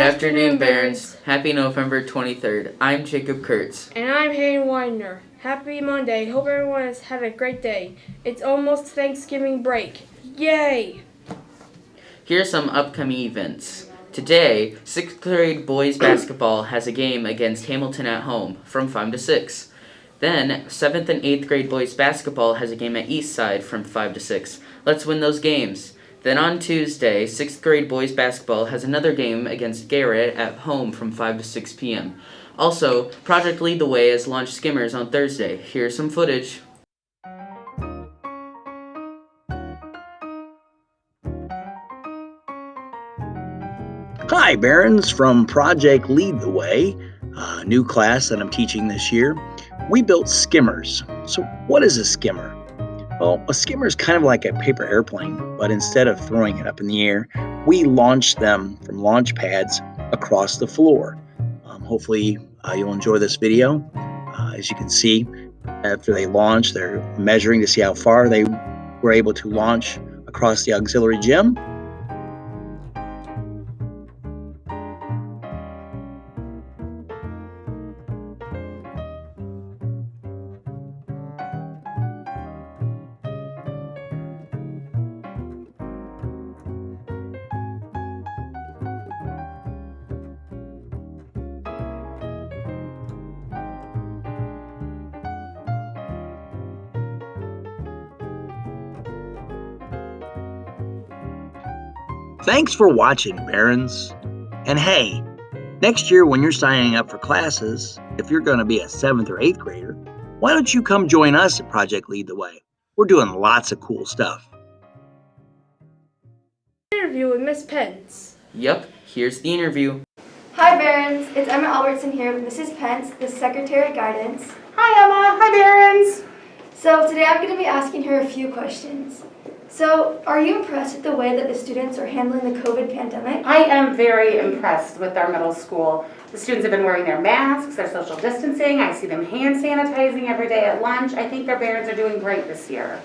afternoon, Barons. Happy November 23rd. I'm Jacob Kurtz. And I'm Hayden Widener. Happy Monday. Hope everyone has had a great day. It's almost Thanksgiving break. Yay! Here are some upcoming events. Today, 6th grade boys basketball has a game against Hamilton at home from 5 to 6. Then, 7th and 8th grade boys basketball has a game at Eastside from 5 to 6. Let's win those games. Then on Tuesday, 6th grade boys basketball has another game against Garrett at home from 5 to 6 p.m. Also, Project Lead the Way has launched Skimmers on Thursday. Here's some footage. Hi, Barons from Project Lead the Way, a new class that I'm teaching this year. We built skimmers. So what is a skimmer? Well, a skimmer is kind of like a paper airplane, but instead of throwing it up in the air, we launch them from launch pads across the floor. Hopefully, you'll enjoy this video. As you can see, after they launch, they're measuring to see how far they were able to launch across the auxiliary gym. Thanks for watching, Barons. And hey, next year when you're signing up for classes, if you're going to be a 7th or 8th grader, why don't you come join us at Project Lead the Way? We're doing lots of cool stuff. Interview with Miss Pence. Yep, here's the interview. Hi, Barons. It's Emma Albertson here with Mrs. Pence, the Secretary of Guidance. Hi, Emma. Hi, Barons. So today I'm going to be asking her a few questions. So, are you impressed with the way that the students are handling the COVID pandemic? I am very impressed with our middle school. The students have been wearing their masks, their social distancing. I see them hand sanitizing every day at lunch. I think their parents are doing great this year.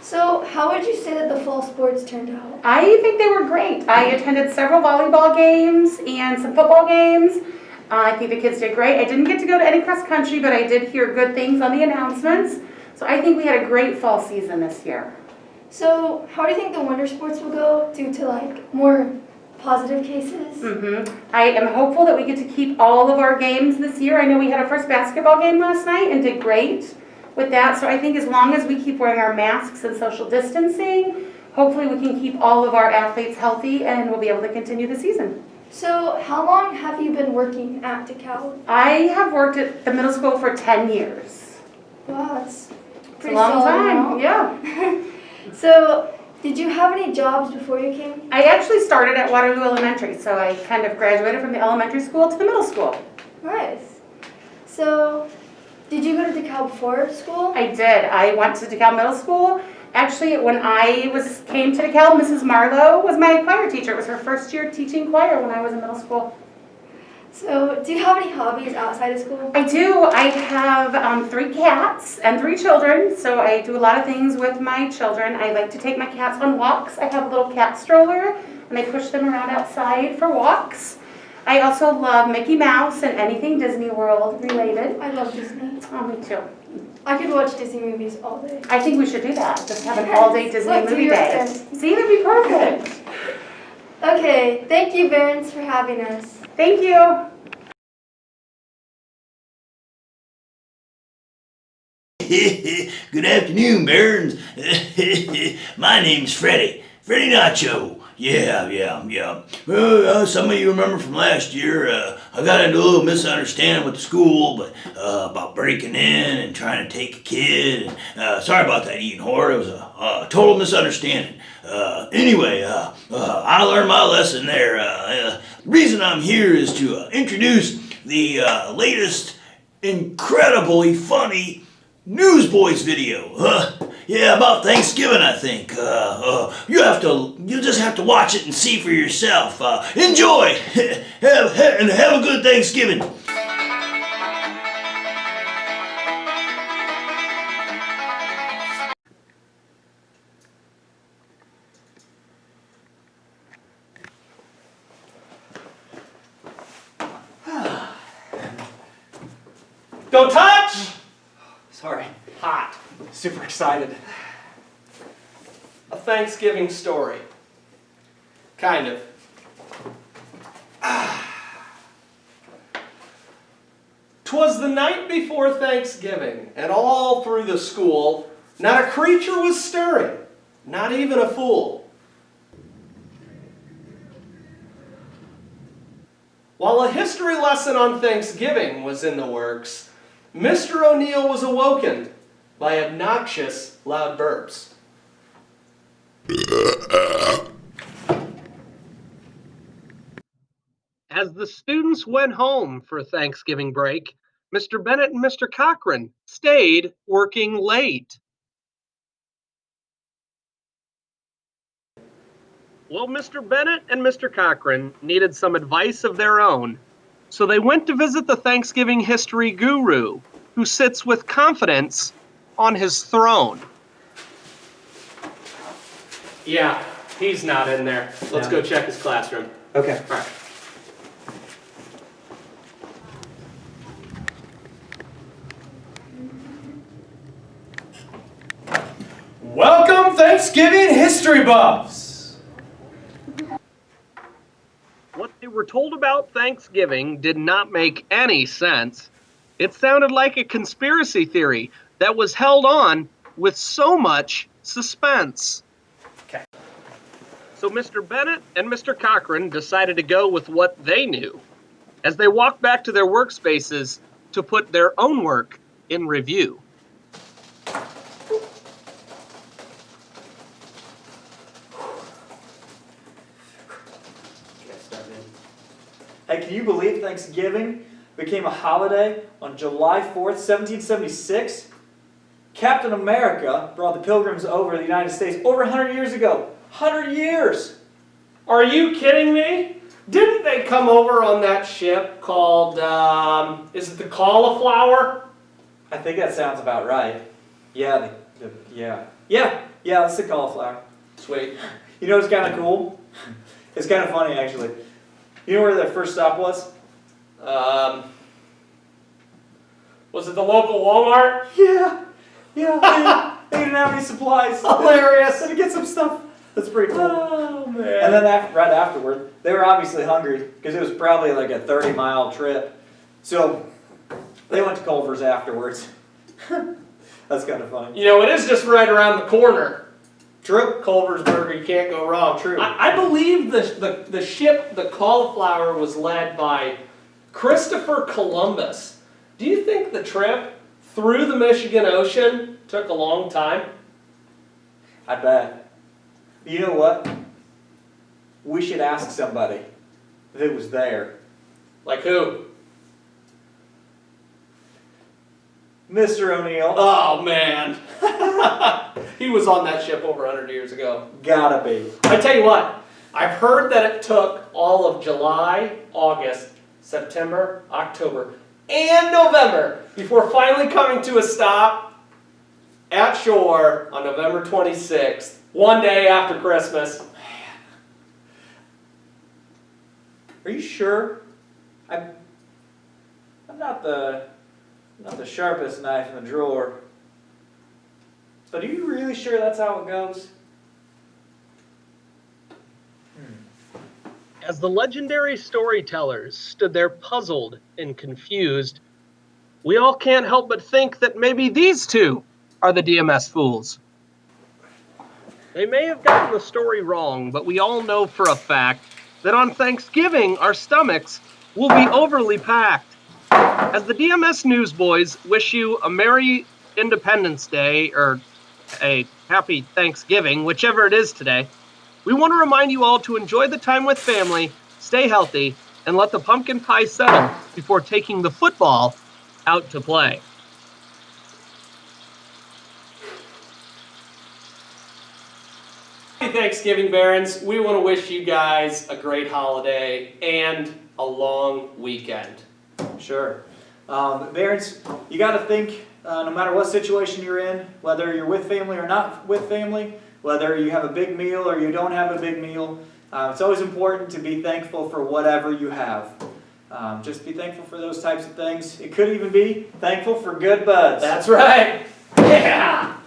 So, how would you say that the fall sports turned out? I think they were great. I attended several volleyball games and some football games. I think the kids did great. I didn't get to go to any cross country, but I did hear good things on the announcements. So I think we had a great fall season this year. So, how do you think the winter sports will go due to more positive cases? I am hopeful that we get to keep all of our games this year. I know we had our first basketball game last night and did great with that. So I think as long as we keep wearing our masks and social distancing, hopefully we can keep all of our athletes healthy and we'll be able to continue the season. So, how long have you been working at DeKalb? I have worked at the middle school for 10 years. Wow, that's It's a long time, yeah. So, did you have any jobs before you came? I actually started at Waterloo Elementary, so I kind of graduated from the elementary school to the middle school. Nice. So, did you go to DeKalb before school? I did. I went to DeKalb Middle School. Actually, when I came to DeKalb, Mrs. Marlowe was my choir teacher. It was her first year teaching choir when I was in middle school. So, do you have any hobbies outside of school? I do. I have 3 cats and 3 children, so I do a lot of things with my children. I like to take my cats on walks. I have a little cat stroller, and I push them around outside for walks. I also love Mickey Mouse and anything Disney World related. I love Disney. Oh, me too. I could watch Disney movies all day. I think we should do that. Just have an all-day Disney movie day. See, that'd be perfect. Okay, thank you, Barons, for having us. Thank you. Good afternoon, Barons. My name's Freddie Nacho. Yeah. Well, some of you remember from last year, I got into a little misunderstanding with the school, but about breaking in and trying to take a kid. And, sorry about that, Eden Horde. It was a total misunderstanding. Anyway, I learned my lesson there. The reason I'm here is to introduce the latest incredibly funny Newsboys video. Yeah, about Thanksgiving, I think. You just have to watch it and see for yourself. Enjoy and have a good Thanksgiving. Don't touch! Sorry. Hot. Super excited. A Thanksgiving story. Kind of. 'Twas the night before Thanksgiving, and all through the school, not a creature was stirring, not even a fool. While a history lesson on Thanksgiving was in the works, Mr. O'Neill was awoken by obnoxious, loud burps. As the students went home for Thanksgiving break, Mr. Bennett and Mr. Cochran stayed working late. Well, Mr. Bennett and Mr. Cochran needed some advice of their own, so they went to visit the Thanksgiving history guru, who sits with confidence on his throne. Yeah, he's not in there. Let's go check his classroom. Okay. All right. Welcome, Thanksgiving history buffs! What they were told about Thanksgiving did not make any sense. It sounded like a conspiracy theory that was held on with so much suspense. Okay. So Mr. Bennett and Mr. Cochran decided to go with what they knew as they walked back to their workspaces to put their own work in review. Hey, can you believe Thanksgiving became a holiday on July 4th, 1776? Captain America brought the Pilgrims over to the United States over 100 years ago. 100 years! Are you kidding me? Didn't they come over on that ship called, is it the Cauliflower? I think that sounds about right. Yeah, Yeah, that's the cauliflower. Sweet. You know what's kind of cool? It's kind of funny, actually. You know where their first stop was? Was it the local Walmart? Yeah, they didn't have any supplies. Hilarious. Had to get some stuff. That's pretty cool. Oh, man. And then right afterward, they were obviously hungry because it was probably like a 30-mile trip. So they went to Culver's afterwards. That's kind of funny. You know, it is just right around the corner. True. Culver's Burger, you can't go wrong. True. I believe the ship, the Cauliflower, was led by Christopher Columbus. Do you think the trip through the Michigan Ocean took a long time? I bet. You know what? We should ask somebody that was there. Like who? Mr. O'Neill. Oh, man. He was on that ship over 100 years ago. Gotta be. I tell you what, I've heard that it took all of July, August, September, October, and November before finally coming to a stop at shore on November 26th, one day after Christmas. Are you sure? I'm not the sharpest knife in the drawer. But are you really sure that's how it goes? As the legendary storytellers stood there puzzled and confused, we all can't help but think that maybe these two are the DMS fools. They may have gotten the story wrong, but we all know for a fact that on Thanksgiving our stomachs will be overly packed. As the DMS Newsboys wish you a Merry Independence Day, or a Happy Thanksgiving, whichever it is today, we want to remind you all to enjoy the time with family, stay healthy, and let the pumpkin pie settle before taking the football out to play. Happy Thanksgiving, Barons. We want to wish you guys a great holiday and a long weekend. Sure. Barons, you got to think, no matter what situation you're in, whether you're with family or not with family, whether you have a big meal or you don't have a big meal, it's always important to be thankful for whatever you have. Just be thankful for those types of things. It could even be thankful for good buds. That's right. Yeah.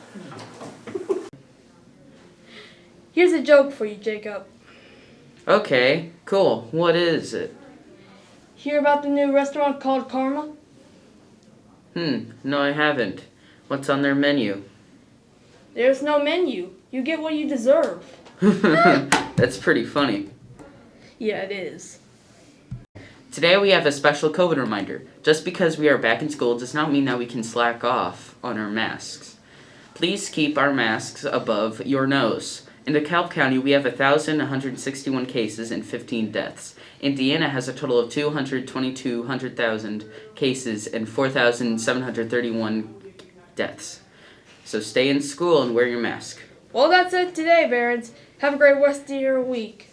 Here's a joke for you, Jacob. Okay, cool. What is it? Hear about the new restaurant called Karma? No, I haven't. What's on their menu? There's no menu. You get what you deserve. That's pretty funny. Yeah, it is. Today we have a special COVID reminder. Just because we are back in school does not mean that we can slack off on our masks. Please keep our masks above your nose. In DeKalb County, we have 1,161 cases and 15 deaths. Indiana has a total of 222,000 cases and 4,731 deaths. So stay in school and wear your mask. Well, that's it today, Barons. Have a great rest of your week.